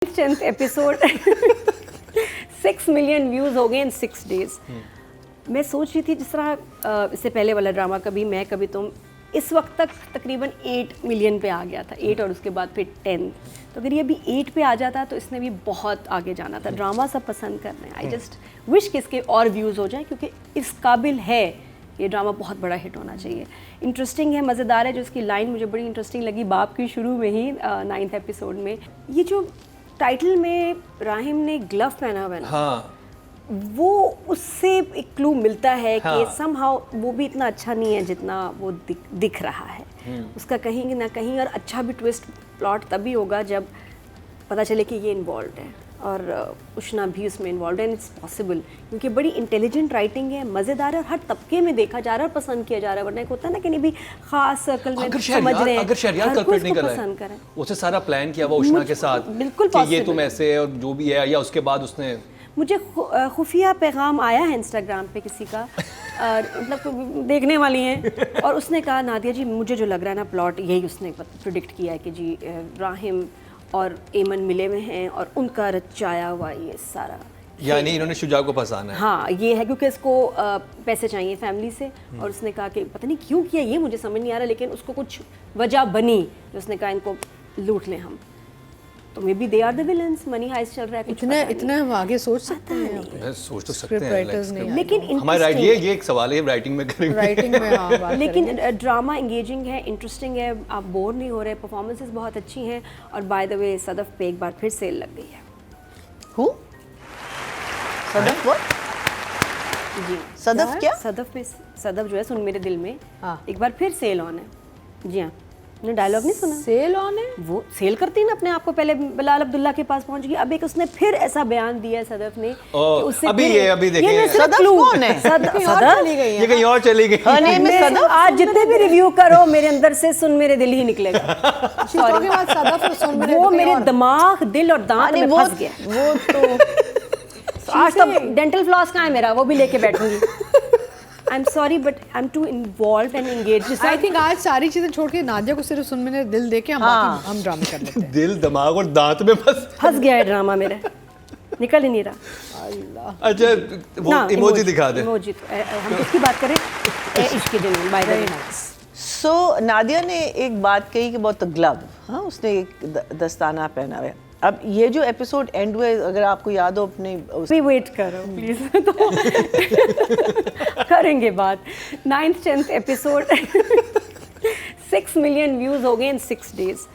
10th episode 6 million views हो गए इन 6 days. मैं सोच रही थी जिस तरह इससे पहले वाला ड्रामा कभी मैं कभी तुम इस वक्त तक तकरीबन 8 मिलियन पे आ गया था, 8 और उसके बाद फिर 10। तो अगर ये अभी 8 पे आ जाता तो इसने भी बहुत आगे जाना था। ड्रामा सब पसंद कर रहे हैं, आई जस्ट विश कि इसके और व्यूज़ हो जाए क्योंकि इस काबिल है ये ड्रामा, बहुत बड़ा हिट होना चाहिए। इंटरेस्टिंग है, मज़ेदार है। जो इसकी लाइन मुझे बड़ी इंटरेस्टिंग लगी बाप की शुरू में ही 9th एपिसोड में, ये जो टाइटल में राहिम ने ग्लव पहना हुआ है ना, हाँ, वो उससे एक क्लू मिलता है कि हाँ। समहाउ वो भी इतना अच्छा नहीं है जितना वो दिख रहा है। उसका कहीं ना कहीं और अच्छा भी ट्विस्ट प्लॉट तभी होगा जब पता चले कि ये इन्वॉल्व है और उष्णा भी उसमें इन्वॉल्व है। एंड इट्स पॉसिबल क्योंकि बड़ी इंटेलिजेंट राइटिंग है, मज़ेदार है और हर तबके में देखा जा रहा है और पसंद किया जा रहा है। वरना एक होता है ना कि नहीं भी खास सर्कल में समझ रहे हैं, अगर शहरियार कल्प्रिट नहीं कर रहा पसंद करें। है, उसे सारा प्लान किया हुआ उष्णा के साथ बिल्कुल कि ये possible तुम है। ऐसे है और जो भी है, या उसके बाद उसने मुझे खुफिया पैगाम आया है इंस्टाग्राम पे किसी का, मतलब देखने वाली हैं, और उसने कहा नादिया जी मुझे जो लग रहा है ना प्लॉट यही उसने प्रिडिक्ट किया है कि जी राहिम और एमन मिले हुए हैं और उनका रचाया हुआ ये सारा, यानी इन्होंने शुजा को फंसाना है। हाँ ये है क्योंकि इसको पैसे चाहिए फैमिली से, और उसने कहा कि पता नहीं क्यों किया ये मुझे समझ नहीं आ रहा, लेकिन उसको कुछ वजह बनी जो उसने कहा इनको लूट लें हम। तो maybe they are the villains, money heist चल रहा है, कुछ इतना हम आगे सोच सकते हैं। मैं सोच तो सकते Script हैं writers like, नहीं लेकिन हमारे राइट ये एक सवाल है, राइटिंग में करेंगे। राइटिंग में हाँ बात लेकिन ड्रामा इंगेजिंग है, इंटरेस्टिंग है, आप बोर नहीं हो रहे, परफॉर्मेंसेस बहुत अच्छी हैं। और बाय द वे सदफ पे एक बार फिर सेल लग गई है। Who? सदफ what? जी सदफ क्या? सदफ पे, सदफ जो है सुन मेरे दिल में हाँ। एक बार फिर सेल ऑन है। जी हाँ, आपने डायलॉग नहीं सुना? सेल ऑन है। वो सेल करती है ना अपने आप को, पहले बिलाल अब्दुल्ला के पास पहुंच गई, अब एक उसने फिर ऐसा बयान दिया है सदफ ने कि उससे अभी फिर- ये अभी देखिए मैं सिर्फ सदफ clue- कौन है? कहीं और सदफ चली गई ये है। कहीं और चली गई। Her name is Sadaf? आज जितने भी रिव्यू करो मेरे अंदर से सुन मेरे दिल ही निकलेगा। She's talking about सदफ और सुन मेरे वो कहीं मेरे और। दिमाग, दिल और दांत में फंस गया। वो तो आज तो डेंटल फ्लॉस कहाँ है मेरा, वो भी लेके बैठूंगी। I am sorry but I am too involve and engage. I think आज सारी चीजें छोड़ के नादिया को सिर्फ सुन मैंने दिल दे के हम ड्रामा कर लेते हैं। दिल, दिमाग और दांत में फंस गया है ड्रामा मेरा, निकल ही नहीं रहा। अल्लाह। अच्छा वो इमोजी दिखा दे। इमोजी हम किसकी बात करें? इश्क के दिन बाय द वे। सो नादिया ने एक बात कही कि बहुत ग्लव, हाँ उसने एक दस्ताना पहना है। अब ये जो एपिसोड एंड हुए, अगर आपको याद हो अपने भी वेट करो प्लीज। तो करेंगे बात। 9th 10th episode 6 million views हो गए इन 6 डेज।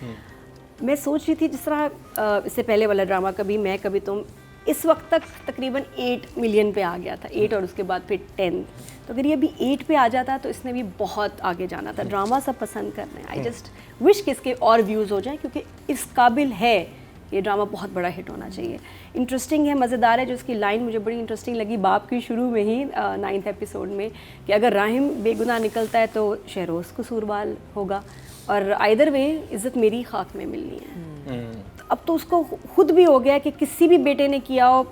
मैं सोच रही थी जिस तरह इससे पहले वाला ड्रामा कभी मैं कभी तुम इस वक्त तक तकरीबन 8 मिलियन पे आ गया था, 8 और उसके बाद फिर 10। तो अगर ये अभी 8 पे आ जाता तो इसने भी बहुत आगे जाना था। ड्रामा सब पसंद कर रहे हैं, आई जस्ट विश कि इसके और व्यूज़ हो जाए क्योंकि इस काबिल है ये ड्रामा, बहुत बड़ा हिट होना चाहिए। इंटरेस्टिंग है, मज़ेदार है। जो इसकी लाइन मुझे बड़ी इंटरेस्टिंग लगी बाप की शुरू में ही 9th एपिसोड में, कि अगर राहिम बेगुनाह निकलता है तो शहरोज़ कसूरवार होगा, और आइदर वे इज़्ज़त मेरी खाक में मिलनी है। तो अब तो उसको खुद भी हो गया कि किसी भी बेटे ने किया हो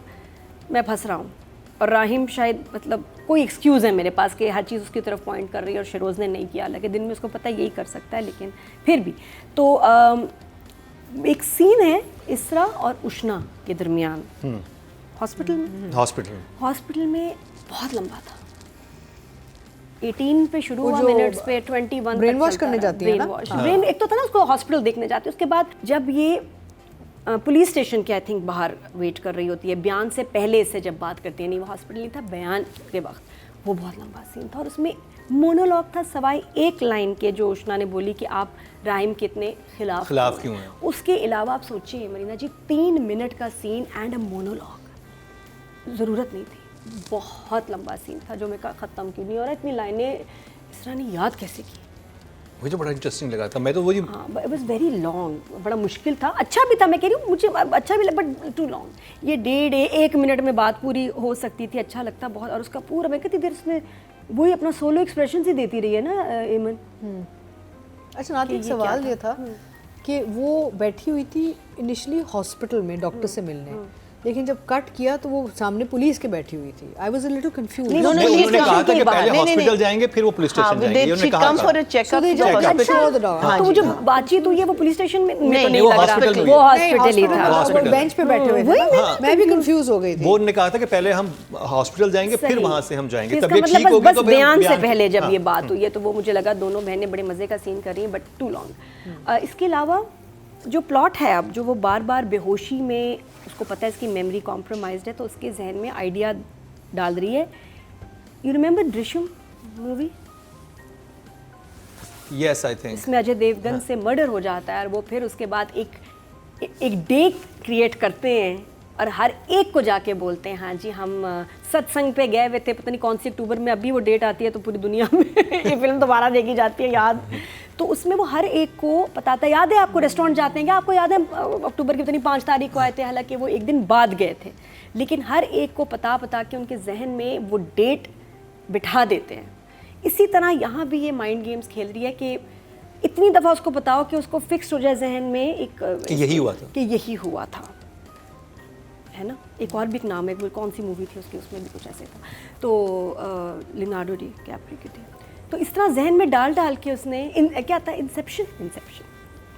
मैं फंस रहा हूँ, और राहिम शायद मतलब कोई एक्सक्यूज़ है मेरे पास कि हर चीज़ उसकी तरफ पॉइंट कर रही है और शहरोज़ ने नहीं किया, हालांकि दिन में उसको पता है यही कर सकता है, लेकिन फिर भी। तो एक सीन है इसरा और उष्णा के दरमियान हॉस्पिटल में। हॉस्पिटल में बहुत लंबा था, 18 पे शुरू हुआ मिनट्स पे 21 ब्रेन वॉश करने जाती है ना? ब्रेन एक तो था ना, उसको हॉस्पिटल देखने जाती है। उसके बाद जब ये पुलिस स्टेशन के आई थिंक बाहर वेट कर रही होती है, बयान से पहले से जब बात करती है, नहीं वो हॉस्पिटल नहीं था, बयान के वक्त, वो बहुत लंबा सीन था और उसमें मोनोलॉग था सवाई एक लाइन के, जो उष्णा ने बोली कि आप राहिम के इतने खिलाफ क्यों हैं। उसके अलावा आप सोचिए मरीना जी, 3 मिनट का सीन एंड अ मोनोलॉग, ज़रूरत नहीं थी। बहुत लंबा सीन था जो मैं ख़त्म क्यों नहीं हो रहा, इतनी लाइनें इसरा ने याद कैसे की? मुझे बड़ा इंटरेस्टिंग लगा था। मैं तो वही हाँ, इट वाज वेरी लॉन्ग, बड़ा मुश्किल था। अच्छा भी था, मैं कह रही हूँ मुझे अच्छा भी लगा, बट टू लॉन्ग। ये 1.5 मिनट में बात पूरी हो सकती थी, अच्छा लगता बहुत। और उसका पूरा मैं कितनी देर उसमें वही अपना सोलो एक्सप्रेशन ही देती रही है ना एमन। अच्छा नादिया, एक सवाल ये था कि वो बैठी हुई थी इनिशियली हॉस्पिटल में डॉक्टर से मिलने, लेकिन जब कट किया तो वो सामने पुलिस के बैठी हुई थी। I was a little confuse. नहीं, नहीं, पुलिस उन्होंने कहा स्टेशन था के कि बाहर। पहले हॉस्पिटल जाएंगे फिर वो पुलिस स्टेशन जाएंगे, ये उन्होंने कहा था। फॉर अ चेकअप अच्छा, तो वो जो बातचीत हुई है वो पुलिस स्टेशन में तो नहीं वो लग रहा, हॉस्पिटल में वो हुई। हॉस्पिटल ही था। हॉस्पिटल। बेंच पे बैठे हुए थे। मैं भी कंफ्यूज हो गई थी। वो उन्होंने कहा था कि पहले हम हॉस्पिटल जाएंगे फिर सही। वहां से हम जाएंगे, इसका तबीयत मतलब ठीक होगी बस तो फिर हम बयान से बयान- पहले जब हाँ। ये बात हुई है तो वो मुझे लगा दोनों बहनें बड़े मजे का सीन कर रही हैं, बट टू लॉन्ग। इसके अलावा जो प्लॉट है अब, जो वो बार बार बेहोशी में, उसको पता है इसकी मेमोरी कॉम्प्रोमाइज्ड है, तो उसके जहन में आइडिया डाल रही है। You remember Drishyam movie, yes I think इसमें अजय देवगन से मर्डर हो जाता है और वो फिर उसके बाद एक डे क्रिएट करते हैं और हर एक को जाके बोलते हैं हाँ जी हम सत्संग पे गए हुए थे, पता नहीं कौन सी अक्टूबर में, अभी वो डेट आती है तो पूरी दुनिया में ये फिल्म दोबारा देखी जाती है याद। तो उसमें वो हर एक को बताता है, याद है आपको रेस्टोरेंट जाते हैं क्या, आपको याद है अक्टूबर की पता नहीं 5 तारीख को आए थे, हालांकि वो एक दिन बाद गए थे, लेकिन हर एक को पता के उनके जहन में वो डेट बिठा देते हैं। इसी तरह यहाँ भी ये माइंड गेम्स खेल रही है कि इतनी दफ़ा उसको बताओ कि उसको फिक्स हो जाए जहन में एक कि यही हुआ था, कि यही हुआ था, है ना। एक और भी एक नाम है, कौन सी मूवी थी उसकी, उसमें भी कुछ ऐसे था, तो लियोनार्डो डी कैप्रियो की थी। तो इस तरह जहन में डाल के उसने क्या था, इंसेप्शन,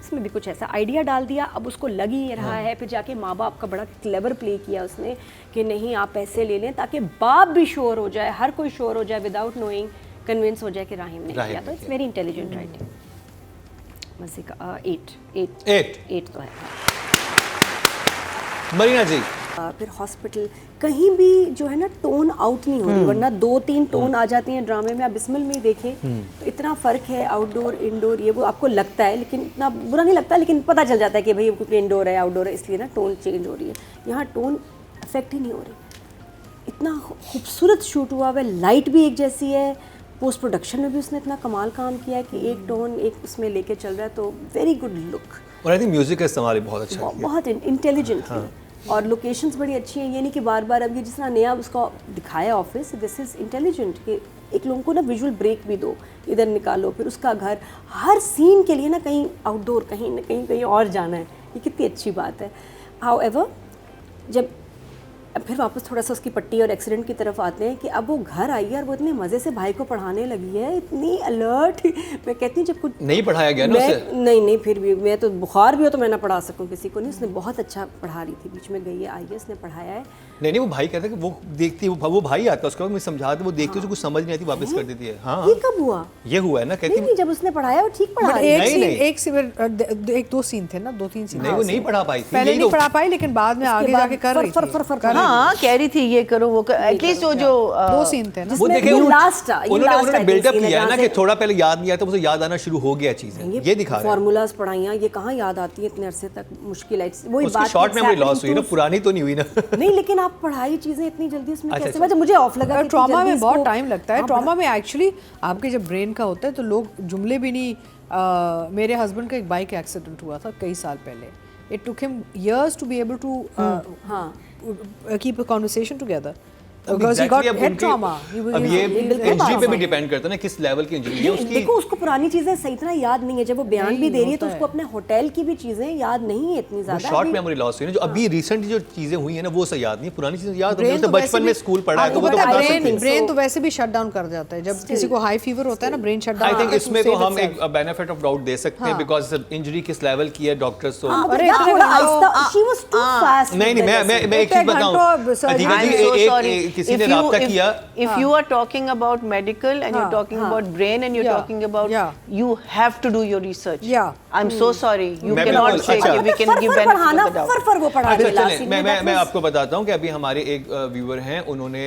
इसमें भी कुछ ऐसा आइडिया डाल दिया। अब उसको लग ही रहा है, फिर जाके माँ बाप का बड़ा क्लेवर प्ले किया उसने कि नहीं आप पैसे ले लें ताकि बाप भी श्योर हो जाए, हर कोई श्योर हो जाए, विदाउट नोइंग कन्विंस हो जाए कि राहिम ने किया। तो इट्स वेरी इंटेलिजेंट राइटिंग। मज़े का 8 तो है। मरीना जी फिर हॉस्पिटल, कहीं भी जो है ना टोन आउट नहीं हो रही, वरना 2-3 टोन आ जाती हैं ड्रामे में। आप बिस्मिल में ही देखें तो इतना फ़र्क है, आउटडोर इंडोर, ये वो आपको लगता है लेकिन इतना बुरा नहीं लगता, लेकिन पता चल जाता है कि भाई क्योंकि इंडोर है आउटडोर है इसलिए ना टोन चेंज हो रही है। यहाँ टोन अफेक्ट ही नहीं हो रही, इतना खूबसूरत शूट हुआ है, लाइट भी एक जैसी है, पोस्ट प्रोडक्शन में भी उसने इतना कमाल काम किया है कि एक टोन एक उसमें लेके चल रहा है, तो वेरी गुड लुक। और आई थिंक म्यूजिक का इस्तेमाल भी बहुत अच्छा किया। बहुत इंटेलिजेंट और लोकेशंस बड़ी अच्छी हैं, ये नहीं कि बार बार अब ये जिस तरह नया उसको दिखाया ऑफिस, दिस इज़ इंटेलिजेंट कि एक लोगों को ना विजुअल ब्रेक भी दो, इधर निकालो फिर उसका घर, हर सीन के लिए ना कहीं आउटडोर, कहीं ना कहीं और जाना है, ये कितनी अच्छी बात है। हाउएवर जब फिर वापस थोड़ा सा उसकी पट्टी और एक्सीडेंट की तरफ आते हैं कि अब वो घर आई है और वो इतने मज़े से भाई को पढ़ाने लगी है, इतनी अलर्ट। मैं कहती हूँ जब कुछ नहीं पढ़ाया गया ना उसे, नहीं फिर भी मैं तो बुखार भी हो तो मैं ना पढ़ा सकूँ किसी को नहीं, उसने बहुत अच्छा पढ़ा रही थी, बीच में गई है आई है, उसने पढ़ाया है। नहीं वो भाई कहता है कि वो देखती, वो भाई आता है उसके बाद मैं समझाती, वो देखती उसे कुछ समझ नहीं आती, वापस कर देती है। हाँ ये कब हुआ? ये हुआ है ना, कहती नहीं जब उसने पढ़ाया वो ठीक पढ़ा रही है। एक 2 सीन थे ना, 2-3 सीन। नहीं वो नहीं पढ़ा पाई थी, पहले नहीं पढ़ा पाई लेकिन बाद में आगे जाके कर रही थी। हाँ कह रही थी ये करो वो कर, एटलीस्ट वो जो 2 सीन थे ना, वो देखे उन्होंने बिल्डअप किया है ना कि थोड़ा पहले याद नहीं आता, उसे याद आना शुरू हो गया चीजें, ये दिखा रहे हैं। फार्मूलाज पढ़ाइयाँ ये कहाँ याद आती है इतने अरसे तक, मुश्किल है। वही उसकी बात शॉर्ट मेमोरी लॉस हुई ना, पुरानी तो नहीं हुई ना। नहीं लेकिन आप पढ़ाई चीजें इतनी जल्दी उसमें कैसे, मतलब मुझे ऑफ लगा कि ट्रॉमा जल्दी में बहुत इसको- टाइम लगता है। ट्रॉमा में एक्चुअली आपके जब ब्रेन का होता है तो लोग जुमले भी नहीं। मेरे हस्बैंड का एक बाइक एक्सीडेंट हुआ था कई साल पहले। It took him years to be able to keep a conversation together because he got head trauma. अब ये इंजरी पे भी डिपेंड करता है ना किस लेवल की इंजरी है उसकी। देखो उसको पुरानी चीजें सही तरह याद नहीं है, जब वो बयान भी दे रही है तो उसको अपने होटल की भी चीजें याद नहीं है इतनी ज्यादा। शॉर्ट मेमोरी लॉस हुई ना, जो अभी रिसेंट जो चीजें हुई है ना वो उसे याद नहीं, पुरानी चीजें याद होती है, उसे बचपन में स्कूल पढ़ा है तो वो तो बता सकते हैं। ब्रेन तो वैसे भी शट डाउन कर जाता है जब किसी को हाई फीवर होता है ना, brain shut down. I think इसमें तो हम एक बेनिफिट ऑफ डाउट दे सकते हैं बिकॉज़ इंजरी किस लेवल की है, डॉक्टर्स तो अरे नहीं मैं एक चीज बताऊं, किसी ने राब्ता किया, if you are talking about medical and you're talking about brain and you're talking about, you have to do your research. I'm so sorry, you cannot say we can give benefit of the doubt. मैं आपको बताता हूँ कि अभी हमारे एक viewer हैं, उन्होंने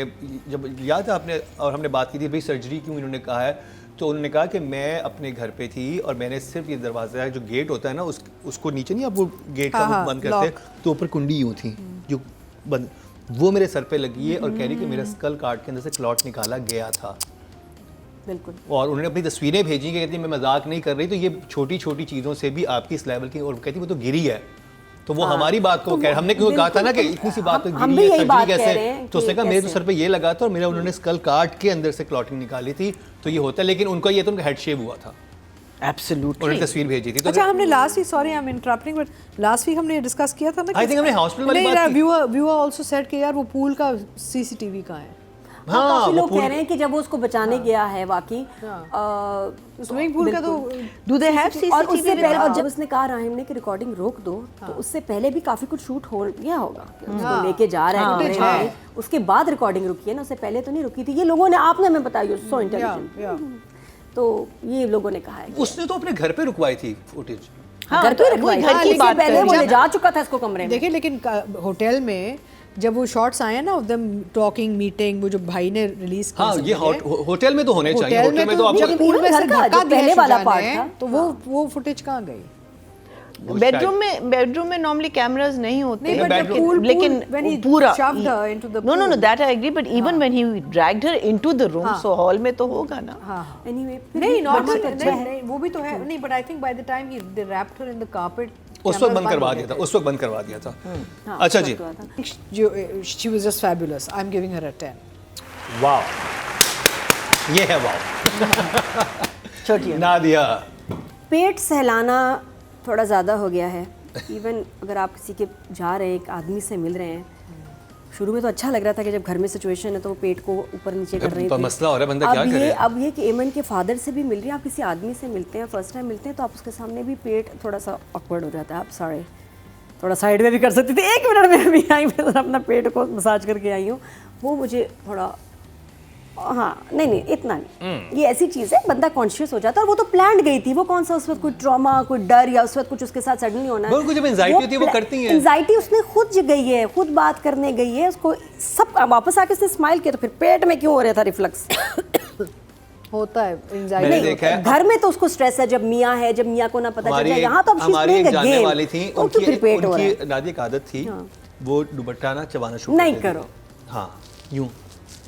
जब याद है आपने और हमने बात की थी भाई सर्जरी क्यों इन्होंने कहा है, तो उन्होंने कहा कि मैं अपने घर पे थी और मैंने सिर्फ ये दरवाज़ा है जो गेट होता है ना उसको नीचे नहीं आप वो गेट का बंद करते तो ऊपर कुंडी यूँ थी जो बंद, वो मेरे सर पे लगी है और कह रही कि मेरा स्कल कार्ड के अंदर से क्लॉट निकाला गया था। बिल्कुल। और उन्होंने अपनी तस्वीरें भेजी कि कहती मैं मजाक नहीं कर रही, तो ये छोटी छोटी चीज़ों से भी आपकी इस लेवल की, और कहती वो तो गिरी है, तो वो हमारी बात को कह, हमने क्यों कहा था ना कि इतनी सी बात तो गिरी है, सर्जरी कैसे, तो उसने कहा मेरे तो सर पे ये लगा था और मेरा उन्होंने स्कल कार्ड के अंदर से क्लॉटिंग निकाली थी, तो ये होता है। लेकिन उनका ये तो उनका हेड शेव हुआ था, Absolutely. उन्होंने तस्वीर भेजी थी। तो अच्छा हमने last week, sorry I am interrupting, but last week हमने डिस्कस किया था ना I think हमने हॉस्पिटल वाली बात की। व्यूअर आल्सो सेड कि यार वो पूल का सीसीटीवी कहाँ है? हाँ, काफी लोग कह रहे हैं कि जब वो उसको बचाने गया है वाकई स्विमिंग पूल का तो Do they have और उससे CCTV? पहले और जब उसने कहा राहिम ने कि रिकॉर्डिंग रोक दो तो उससे पहले भी काफी कुछ शूट हो गया होगा कि उसको लेके जा रहा है कमरे में, उसके बाद रिकॉर्डिंग रुकी है ना, उससे पहले तो नहीं रुकी थी। ये लोगों ने आपने हमें बताया सो इंटेलिजेंट, तो ये लोगों ने कहा है कि उसने तो अपने घर पे रुकवाई थी फुटेज। घर पे रखवाई, घर की इससे बात पहले कर वो रहे ले जा चुका था इसको कमरे में। देखिए लेकिन होटल में जब वो शॉट्स आए ना ऑफ देम टॉकिंग मीटिंग, वो जो भाई ने रिलीज किया, हाँ, ये होटल में तो होने चाहिए। होटल में तो जब आपको पूल में से घर का धक्का जो दिया पहले वाला शुजा part ने, था, तो वो फुटेज कहाँ गई? बेडरूम में नॉर्मली कैमरास नहीं होते नहीं, but the bedroom- pool- लेकिन when he पूरा shoved her into the no pool. that I agree, but even when he dragged her into the room, so hall में तो होगा ना। Anyway, नहीं बहुत नॉर्मल अच्छा है। नहीं, वो भी तो है नहीं, but I think by the time he they wrapped her in the carpet उस वक्त बंद करवा दिया था, उस वक्त बंद करवा दिया था। हाँ, अच्छा जी, she was just fabulous, I am giving her a 10। वाह, ये है वाह। छोटी नादिया, पेट सहलाना थोड़ा ज़्यादा हो गया है। इवन अगर आप किसी के जा रहे हैं, एक आदमी से मिल रहे हैं, शुरू में तो अच्छा लग रहा था कि जब घर में सिचुएशन है तो वो पेट को ऊपर नीचे कर रही तो थी। मसला हो रहा है, बंदा क्या करे? अब ये कि एमन के फादर से भी मिल रही है, आप किसी आदमी से मिलते हैं, फर्स्ट टाइम मिलते हैं, तो आप उसके सामने भी पेट थोड़ा सा ऑकवर्ड हो जाता है। आप सॉरी, थोड़ा साइड में भी कर सकती थी। 1 मिनट में भी आई, मैं अपना पेट को मसाज करके आई हूँ, वो मुझे थोड़ा हाँ नहीं इतना नहीं। ये ऐसी चीज़ है, बंदा कॉन्शियस हो जाता है, और वो तो प्लान्ड गई थी। वो कौन सा उस वक्त कोई ट्रॉमा, कोई डर या उस वक्त कुछ उसके साथ सडनली होना है। उनको जब anxiety होती है, वो करती हैं। एंजाइटी उसने खुद गई है, खुद बात करने गई है, उसको सब वापस आके उसने स्माइल किया, तो फिर पेट में क्यों हो रहा था रिफ्लक्स? होता है मैंने एंजाइटी। देखा है। घर में तो उसको स्ट्रेस है जब मियाँ है, जब मियाँ को ना पता चल जाए। यहाँ तो अब हमारी एक जानने वाली थी, पेट हो रहा है। उनकी नादिया की आदत थी, वो दुपट्टा ना चबाना शुरू नहीं कर देती करो। थी। हाँ, यूं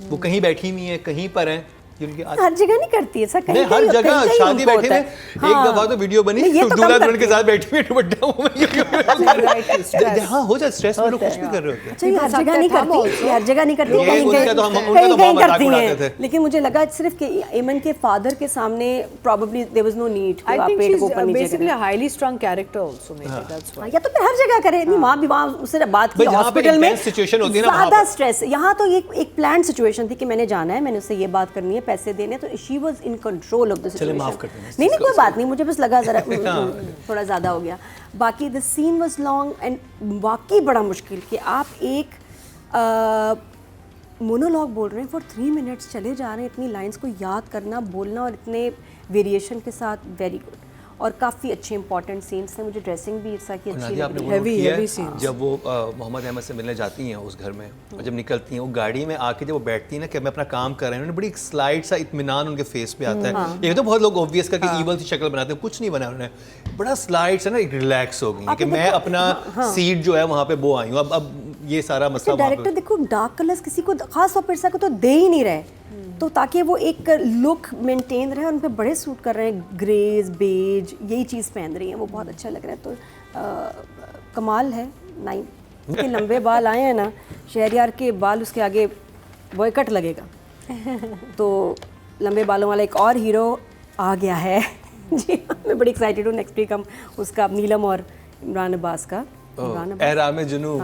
वो कहीं बैठी हुई है, कहीं पर है, ये उनकी आदत। हर जगह नहीं करती ऐसा, कहीं नहीं, हर कहीं- जगह कहीं- कहीं शादी उनको बैठे होता में है। एक दफा तो वीडियो बनी, नहीं, ये तो कम दूल्हा दुल्हन करती के है। साथ बैठी हुई दुपट्टा मुंह में हाँ हो जाए, स्ट्रेस में लोग कुछ भी कर रहे होते हैं। अच्छा, ये हर जगह नहीं करती, ये हर जगह नहीं करती, ये कहीं उनका कहीं तो हम- उनका कहीं तो कहीं हम मजाक करती उड़ाते हैं। थे। लेकिन मुझे लगा सिर्फ कि एमन के फादर के सामने probably there was no need कि आई आप थिंक पेट शी को इज ऊपर नीचे बेसिकली करें। A highly strong character also, maybe that's हाँ, या तो फिर हर जगह करे नहीं, वहाँ भी वहाँ उससे बात की भाई, जहाँ पे हॉस्पिटल में intense situation होती है ना, वहाँ ज़्यादा पर। स्ट्रेस। यहाँ तो ये एक प्लान सिचुएशन थी कि मैंने जाना है, मैंने उससे ये बात करनी है, पैसे देने, तो she was in control of the situation. माफ कर देना, नहीं कोई बात नहीं, मुझे बस लगा जरा थोड़ा ज़्यादा हो गया। बाकी the scene was long and वाकई बड़ा मुश्किल कि आप एक मोनोलॉग बोल रहे हैं फॉर 3 मिनट्स, चले जा रहे हैं, इतनी लाइंस को याद करना, बोलना, और इतने वेरिएशन के साथ, वेरी गुड। और काफ़ी अच्छे इंपॉर्टेंट सीन्स थे, मुझे ड्रेसिंग भी इसका की अच्छी नादिया, आपने लगी। वो नोट Heavy, किया heavy है, scenes. जब वो मोहम्मद अहमद से मिलने जाती हैं उस घर में, और जब निकलती हैं वो गाड़ी में आके जब वो बैठती हैं ना कि मैं अपना काम कर रहे हैं, उन्होंने बड़ी एक स्लाइड सा इत्मीनान उनके फेस पे आता है। एक तो बहुत लोग ऑब्वियस करके ईवल सी शक्ल बनाते हैं, कुछ नहीं बना उन्होंने, बड़ा स्लाइड सा ना रिलैक्स हो गई हैं कि मैं अपना सीट जो है वहाँ पे वो आई हूँ, अब ये सारा मसला वहाँ डायरेक्टर पे। देखो डार्क कलर्स किसी को खास तौर पर ऐसा को तो दे ही नहीं रहे, तो ताकि वो एक लुक मेंटेन रहे, उन पे बड़े सूट कर रहे हैं, ग्रेज बेज यही चीज़ पहन रही हैं, वो बहुत अच्छा लग रहा है। तो कमाल है। नाइन उसके लंबे बाल आए हैं ना, शहरयार के बाल उसके आगे बॉयकट लगेगा। तो लंबे बालों वाला एक और हीरो आ गया है जी, मैं बड़ी एक्साइटेड हूँ। नेक्स्ट वीक हम उसका नीलम और इमरान अब्बास का एहराम जुनू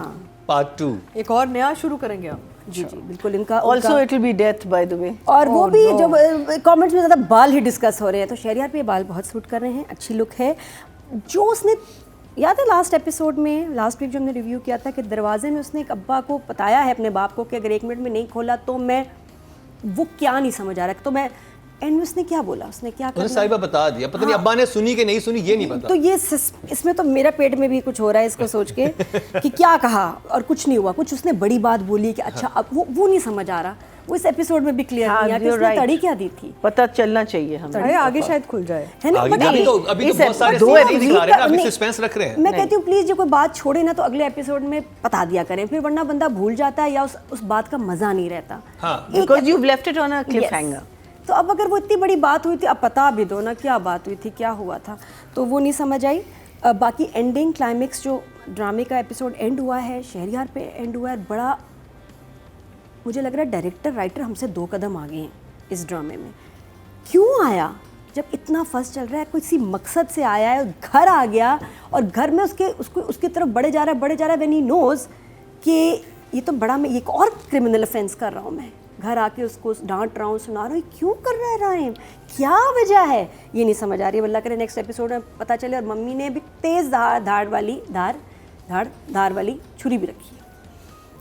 पार्ट 2 एक और नया शुरू करेंगे हम। जी बिल्कुल। इनका Also it will be death, by the way. और वो भी जब कमेंट्स में ज़्यादा बाल ही डिस्कस हो रहे हैं, तो शहरयार पे ये बाल बहुत सूट कर रहे हैं, अच्छी लुक है। जो उसने याद है लास्ट एपिसोड में, लास्ट वीक जो हमने रिव्यू किया था कि दरवाजे में उसने एक अब्बा को बताया है अपने बाप को कि अगर 1 मिनट में नहीं खोला तो मैं, वो क्या नहीं समझ आ रहा, तो मैं एंड में उसने क्या बोला, उसने क्या उन्हें करना, साहिबा बता दिया, पता नहीं अब्बा ने सुनी कि नहीं सुनी, ये नहीं पता। तो ये इसमें तो मेरा पेट में भी कुछ हो रहा है इसको सोच के कि क्या कहा और कुछ नहीं हुआ, कुछ उसने बड़ी बात बोली कि अच्छा अब वो नहीं समझ आ रहा। वो इस एपिसोड में भी क्लियर नहीं है कि उसने तड़ी क्या दी थी। पता चलना चाहिए हमें। अरे आगे शायद खुल जाए, है ना? आगे- बट अभी तो बहुत सारे दो सीन नहीं दिखा रहे हैं ना, अभी नहीं, सस्पेंस रख रहे हैं। मैं कहती हूँ प्लीज, जो कोई बात छोड़े ना तो अगले एपिसोड में बता दिया करें, फिर वरना बंदा भूल जाता है या उस बात का मजा नहीं रहता। हाँ। Because you've left it on a cliffhanger. तो अब अगर वो इतनी बड़ी बात हुई थी, अब बता भी दो ना क्या बात हुई थी, क्या हुआ था, तो वो नहीं समझ आई। बाकी एंडिंग क्लाइमेक्स जो ड्रामे का एपिसोड एंड हुआ है, शहरयार पे एंड हुआ है, बड़ा मुझे लग रहा है डायरेक्टर राइटर हमसे 2 कदम आगे हैं इस ड्रामे में। क्यों आया जब इतना फर्स्ट चल रहा है, किसी मकसद से आया है, घर आ गया और घर में उसकी तरफ बढ़े जा रहा है व्हेन ही नोज कि ये तो बड़ा, मैं एक और क्रिमिनल ऑफेंस कर रहा हूँ, मैं घर आके उसको डांट रहा हूँ, सुना रहा हूँ, क्यों कर रहा है राइम, क्या वजह है, ये नहीं समझ आ रही है। अल्लाह करे नेक्स्ट एपिसोड में पता चले। और मम्मी ने भी तेज़ धार वाली छुरी भी रखी है,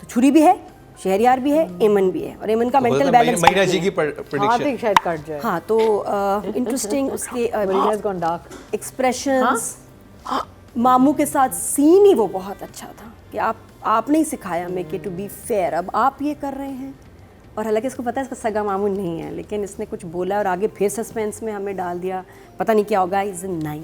तो छुरी भी है, शहरयार भी है, एमन भी है, और एमन का मेंटल बैलेंस मीना जी की प्रेडिक्शन शायद कट जाए। हाँ, तो इंटरेस्टिंग उसके एक्सप्रेशंस, मामू के साथ सीन ही वो बहुत अच्छा था कि आपने ही सिखाया हमें कि टू बी फेयर, अब आप ये कर रहे हैं। और हालांकि इसको पता है इसका सगा मामू नहीं है, लेकिन इसने कुछ बोला और आगे फिर सस्पेंस में हमें डाल दिया, पता नहीं क्या होगा। इज़ 9